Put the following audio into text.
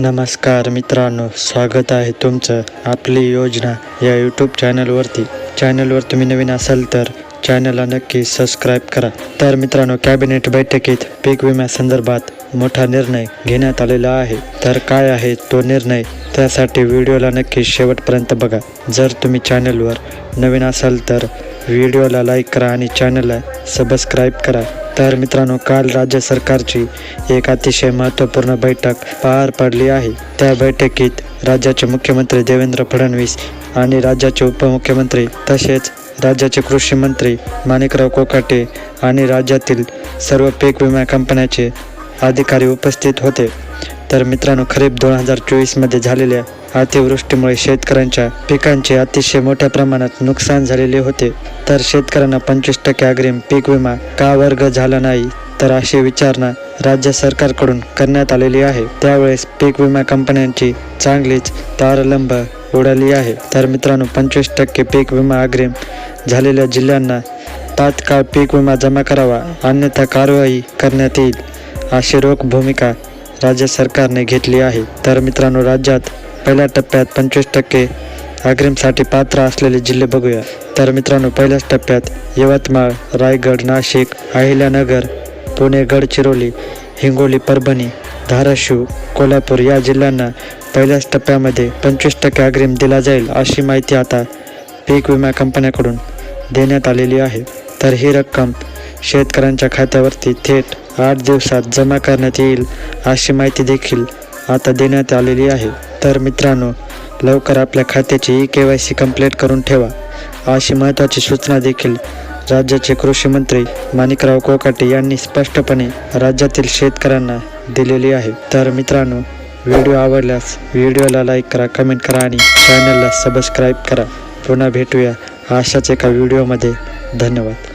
नमस्कार मित्रांनो, स्वागत आहे तुमचं आपली योजना या यूट्यूब चॅनलवर तुम्ही नवीन असाल तर चॅनलला नक्की सबस्क्राईब करा. तर मित्रांनो, कॅबिनेट बैठकीत पीक विम्यासंदर्भात मोठा निर्णय घेण्यात आलेला आहे. तर काय आहे तो निर्णय, त्यासाठी व्हिडिओला नक्की शेवटपर्यंत बघा. जर तुम्ही चॅनलवर नवीन असाल तर व्हिडिओला लाईक करा आणि चॅनलला सबस्क्राईब करा. तर मित्रांनो, काल राज्य सरकारची एक अतिशय महत्त्वपूर्ण बैठक पार पडली आहे. त्या बैठकीत राज्याचे मुख्यमंत्री देवेंद्र फडणवीस आणि राज्याचे उपमुख्यमंत्री तसेच राज्याचे कृषी मंत्री माणिकराव कोकाटे आणि राज्यातील सर्व पीक विमा कंपन्यांचे अधिकारी उपस्थित होते. तर मित्रांनो, खरीप 2024मध्ये झालेल्या अतिवृष्टीमुळे शेतकऱ्यांच्या पिकांचे अतिशय मोठ्या प्रमाणात नुकसान झालेले होते. तर शेतकऱ्यांना 25% अग्रिम पीक विमा का वर्ग झाला नाही, तर अशी विचारणा राज्य सरकारकडून करण्यात आलेली आहे. त्यावेळेस पीक विमा कंपन्यांची चांगलीच तारतंब उडाली आहे. तर मित्रांनो, 25% पीक विमा अग्रिम झालेल्या जिल्ह्यांना तात्काळ पीक विमा जमा करावा, अन्यथा कारवाई करण्यात येईल, अशी रोख भूमिका राज्य सरकारने घेतली आहे. तर मित्रांनो, राज्यात पहिल्या टप्प्यात 25% अग्रिमसाठी पात्र असलेले जिल्हे बघूया. तर मित्रांनो, पहिल्याच टप्प्यात यवतमाळ, रायगड, नाशिक, अहिल्यानगर, पुणे, गडचिरोली, हिंगोली, परभणी, धाराशिव, कोल्हापूर या जिल्ह्यांना पहिल्याच टप्प्यामध्ये 25% अग्रिम दिला जाईल, अशी माहिती आता पीक विमा कंपन्यांकडून देण्यात आलेली आहे. तर ही रक्कम शेतकऱ्यांच्या खात्यावरती थेट 8 दिवसात जमा करण्यात येईल, अशी माहिती देखील आता देण्यात आलेली आहे. तर मित्रांनो, लवकर आपल्या खात्याची KYC कंप्लीट करून ठेवा, अशी महत्त्वाची सूचना देखील राज्याचे कृषी मंत्री माणिकराव कोकाटे यांनी स्पष्टपणे राज्यातील शेतकऱ्यांना दिलेली आहे. तर मित्रांनो, व्हिडिओ आवडल्यास व्हिडिओला लाईक करा, कमेंट करा आणि चॅनलला सबस्क्राईब करा. पुन्हा भेटूया अशाच एका व्हिडिओमध्ये. धन्यवाद.